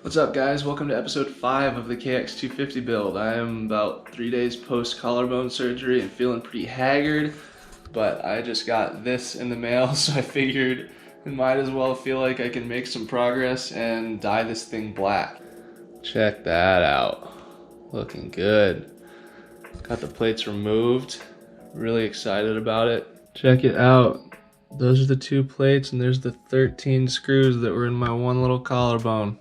What's up, guys? Welcome to episode 5 of the KX250 build. I am about 3 days post collarbone surgery and feeling pretty haggard, but I just got this in the mail, so I figured it might as well feel like I can make some progress and dye this thing black. Check that out. Looking good. Got the plates removed. Really excited about it. Check it out. Those are the 2 plates, and there's the 13 screws that were in my one little collarbone.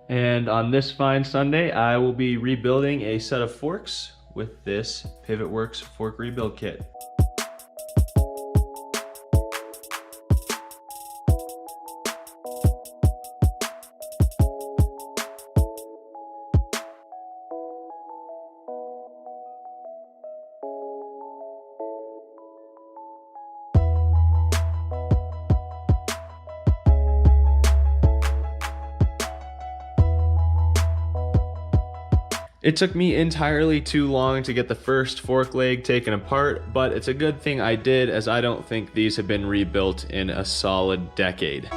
And on this fine Sunday, I will be rebuilding a set of forks with this PivotWorks fork rebuild kit. It took me entirely too long to get the first fork leg taken apart, but it's a good thing I did, as I don't think these have been rebuilt in a solid decade.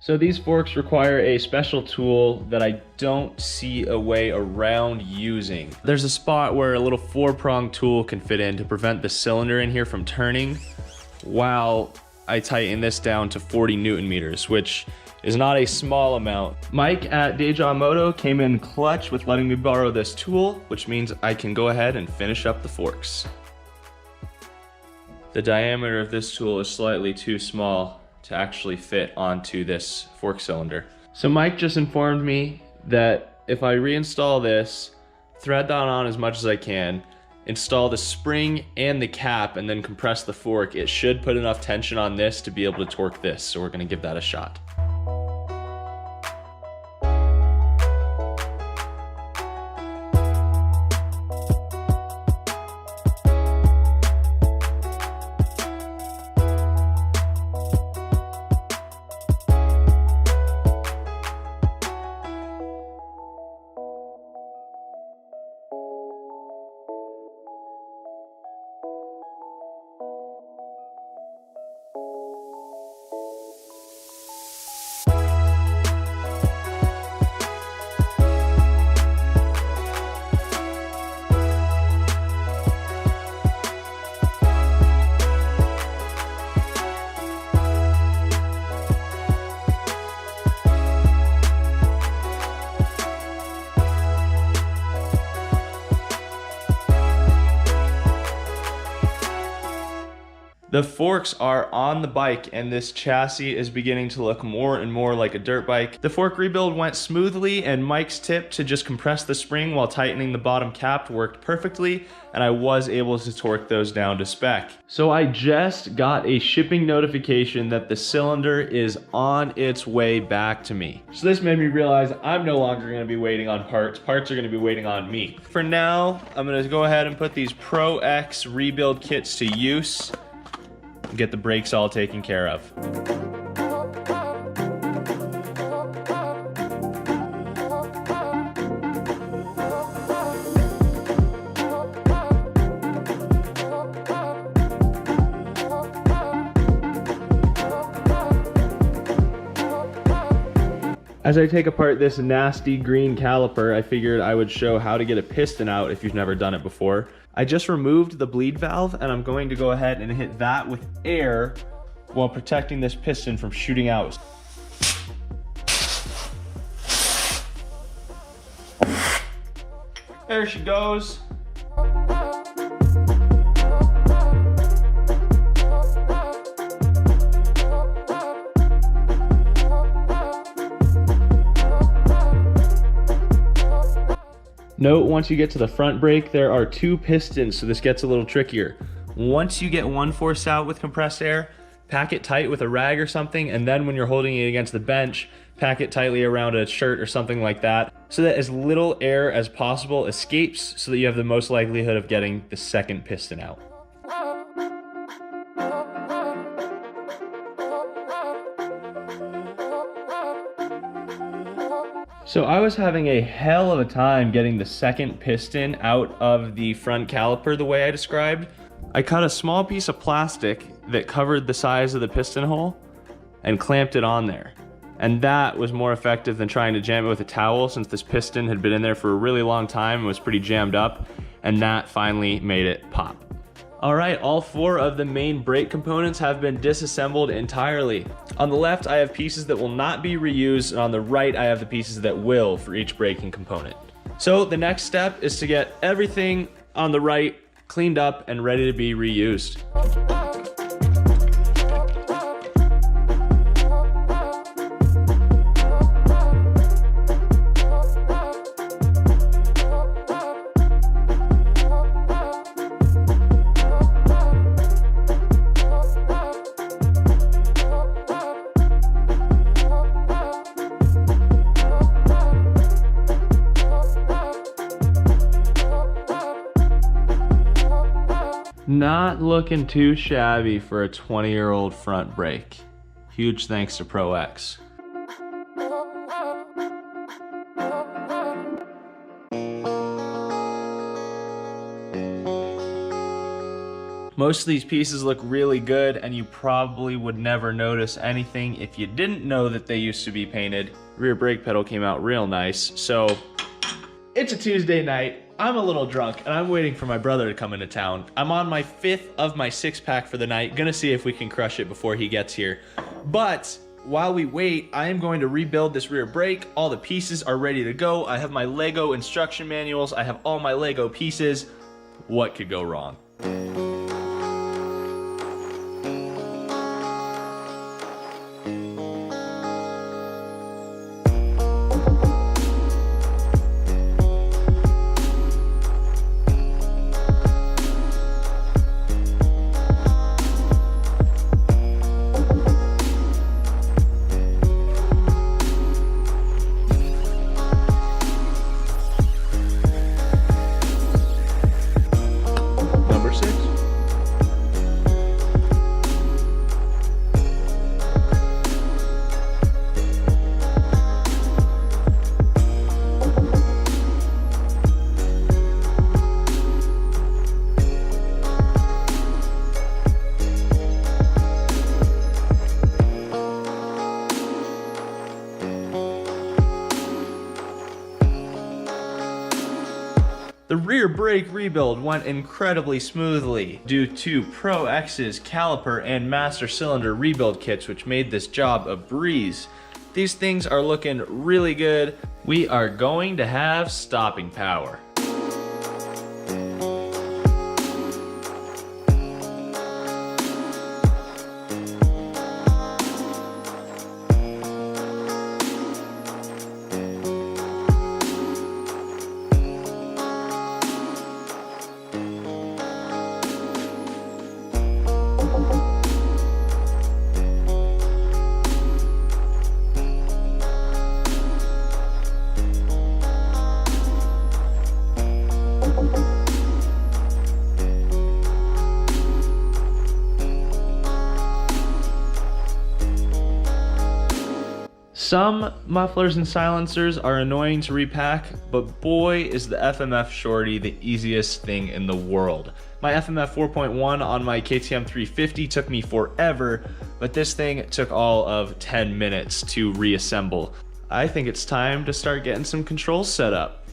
So these forks require a special tool that I don't see a way around using. There's a spot where a little 4-prong tool can fit in to prevent the cylinder in here from turning while I tighten this down to 40 Newton meters, which is not a small amount. Mike at Deja Moto came in clutch with letting me borrow this tool, which means I can go ahead and finish up the forks. The diameter of this tool is slightly too small to actually fit onto this fork cylinder. So Mike just informed me that if I reinstall this, thread that on as much as I can, install the spring and the cap, and then compress the fork, it should put enough tension on this to be able to torque this. So we're gonna give that a shot. The forks are on the bike, and this chassis is beginning to look more and more like a dirt bike. The fork rebuild went smoothly, and Mike's tip to just compress the spring while tightening the bottom cap worked perfectly, and I was able to torque those down to spec. So I just got a shipping notification that the cylinder is on its way back to me. So this made me realize I'm no longer gonna be waiting on parts. Parts are gonna be waiting on me. For now, I'm gonna go ahead and put these Pro X rebuild kits to use. Get the brakes all taken care of. As I take apart this nasty green caliper, I figured I would show how to get a piston out if you've never done it before. I just removed the bleed valve, and I'm going to go ahead and hit that with air while protecting this piston from shooting out. There she goes. Note once you get to the front brake, there are 2 pistons, so this gets a little trickier. Once you get one forced out with compressed air, pack it tight with a rag or something, and then when you're holding it against the bench, pack it tightly around a shirt or something like that, so that as little air as possible escapes, so that you have the most likelihood of getting the second piston out. So I was having a hell of a time getting the second piston out of the front caliper the way I described. I cut a small piece of plastic that covered the size of the piston hole and clamped it on there. And that was more effective than trying to jam it with a towel, since this piston had been in there for a really long time and was pretty jammed up, and that finally made it pop. All right, all 4 of the main brake components have been disassembled entirely. On the left, I have pieces that will not be reused, and on the right, I have the pieces that will for each braking component. So the next step is to get everything on the right cleaned up and ready to be reused. Not looking too shabby for a 20-year-old front brake. Huge thanks to Pro X. Most of these pieces look really good, and you probably would never notice anything if you didn't know that they used to be painted. Rear brake pedal came out real nice. So it's a Tuesday night. I'm a little drunk and I'm waiting for my brother to come into town. I'm on my 5th of my 6-pack for the night. Gonna see if we can crush it before he gets here. But while we wait, I am going to rebuild this rear brake. All the pieces are ready to go. I have my Lego instruction manuals. I have all my Lego pieces. What could go wrong? The rear brake rebuild went incredibly smoothly due to Pro X's caliper and master cylinder rebuild kits, which made this job a breeze. These things are looking really good. We are going to have stopping power. Some mufflers and silencers are annoying to repack, but boy is the FMF Shorty the easiest thing in the world. My FMF 4.1 on my KTM 350 took me forever, but this thing took all of 10 minutes to reassemble. I think it's time to start getting some controls set up.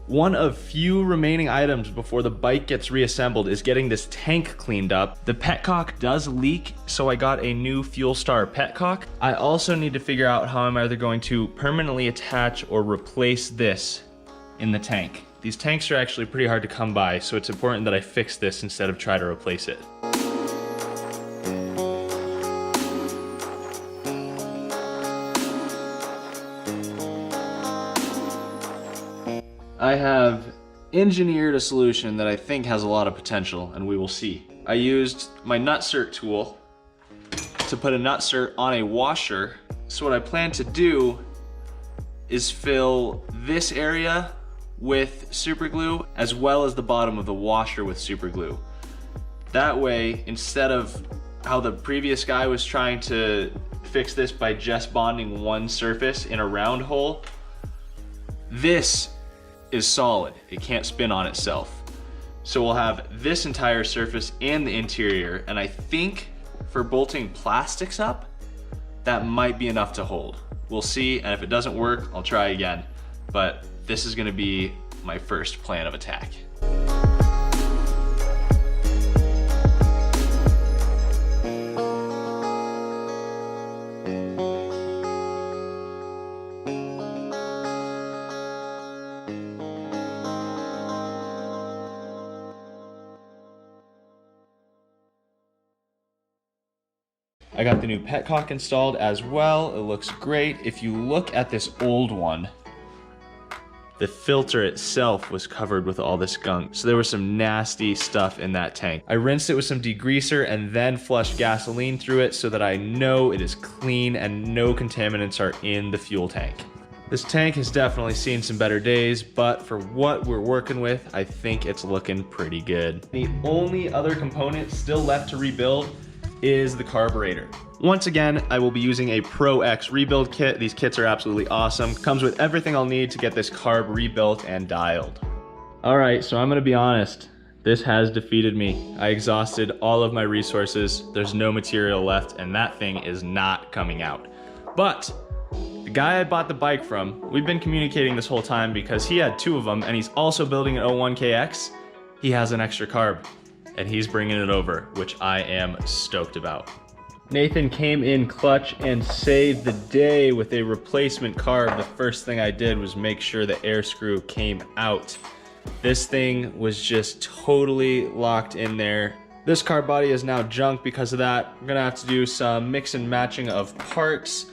One of few remaining items before the bike gets reassembled is getting this tank cleaned up. The petcock does leak, so I got a new Fuel Star petcock. I also need to figure out how I'm either going to permanently attach or replace this in the tank. These tanks are actually pretty hard to come by, so it's important that I fix this instead of try to replace it. I have engineered a solution that I think has a lot of potential, and we will see. I used my nutsert tool to put a nutsert on a washer. So what I plan to do is fill this area with super glue as well as the bottom of the washer with super glue. That way, instead of how the previous guy was trying to fix this by just bonding one surface in a round hole, this is solid. It can't spin on itself. So we'll have this entire surface and the interior, and I think for bolting plastics up, that might be enough to hold. We'll see, and if it doesn't work, I'll try again. But this is gonna be my first plan of attack. I got the new petcock installed as well. It looks great. If you look at this old one, the filter itself was covered with all this gunk. So there was some nasty stuff in that tank. I rinsed it with some degreaser and then flushed gasoline through it so that I know it is clean and no contaminants are in the fuel tank. This tank has definitely seen some better days, but for what we're working with, I think it's looking pretty good. The only other component still left to rebuild is the carburetor. Once again, I will be using a Pro X rebuild kit. These kits are absolutely awesome. Comes with everything I'll need to get this carb rebuilt and dialed. All right, so I'm gonna be honest. This has defeated me. I exhausted all of my resources. There's no material left, and that thing is not coming out. But the guy I bought the bike from, we've been communicating this whole time because he had two of them, and he's also building an 01 KX. He has an extra carb, and he's bringing it over, which I am stoked about. Nathan came in clutch and saved the day with a replacement carb. The first thing I did was make sure the air screw came out. This thing was just totally locked in there. This carb body is now junk because of that. I'm gonna have to do some mix and matching of parts.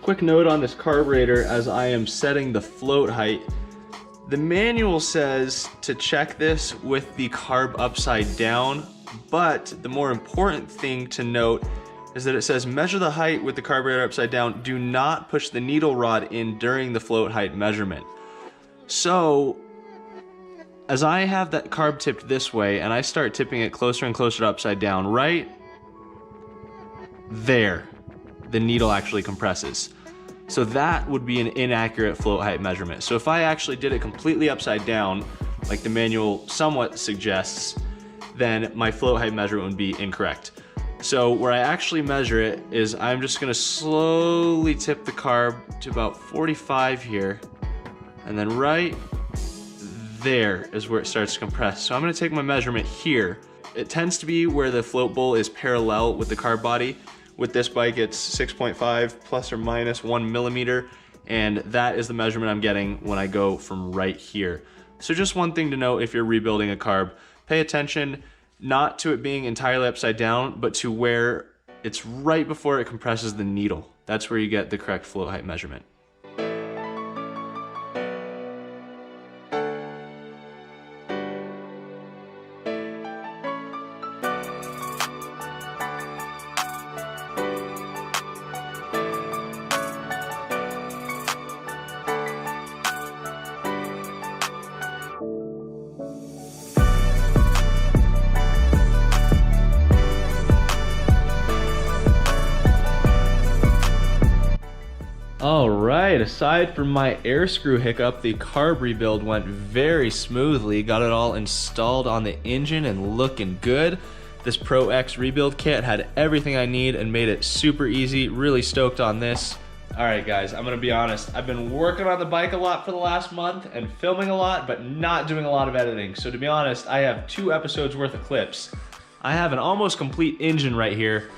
Quick note on this carburetor as I am setting the float height. The manual says to check this with the carb upside down, but the more important thing to note is that it says measure the height with the carburetor upside down. Do not push the needle rod in during the float height measurement. So as I have that carb tipped this way and I start tipping it closer and closer to upside down, right there, the needle actually compresses. So that would be an inaccurate float height measurement. So if I actually did it completely upside down, like the manual somewhat suggests, then my float height measurement would be incorrect. So where I actually measure it is I'm just gonna slowly tip the carb to about 45 here, and then right there is where it starts to compress. So I'm gonna take my measurement here. It tends to be where the float bowl is parallel with the carb body. With this bike, it's 6.5 plus or minus 1 millimeter, and that is the measurement I'm getting when I go from right here. So just one thing to note if you're rebuilding a carb, pay attention not to it being entirely upside down, but to where it's right before it compresses the needle. That's where you get the correct float height measurement. All right, aside from my air screw hiccup, the carb rebuild went very smoothly. Got it all installed on the engine and looking good. This Pro X rebuild kit had everything I need and made it super easy. Really stoked on this. All right, guys, I'm gonna be honest. I've been working on the bike a lot for the last month and filming a lot, but not doing a lot of editing. So to be honest, I have 2 episodes worth of clips. I have an almost complete engine right here.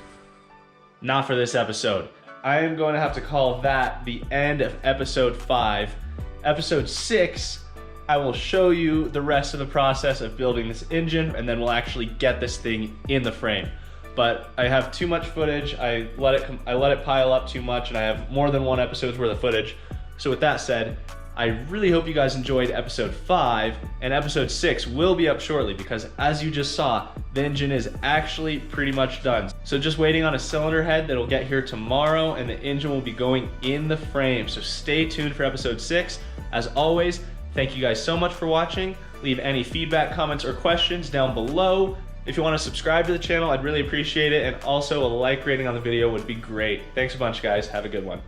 Not for this episode. I am going to have to call that the end of episode 5. Episode 6, I will show you the rest of the process of building this engine, and then we'll actually get this thing in the frame. But I have too much footage. I let it pile up too much, and I have more than 1 episode's worth of footage. So with that said, I really hope you guys enjoyed episode 5, and episode 6 will be up shortly because as you just saw, the engine is actually pretty much done. So just waiting on a cylinder head that'll get here tomorrow, and the engine will be going in the frame. So stay tuned for episode 6. As always, thank you guys so much for watching. Leave any feedback, comments, or questions down below. If you want to subscribe to the channel, I'd really appreciate it, and also a like rating on the video would be great. Thanks a bunch, guys. Have a good one.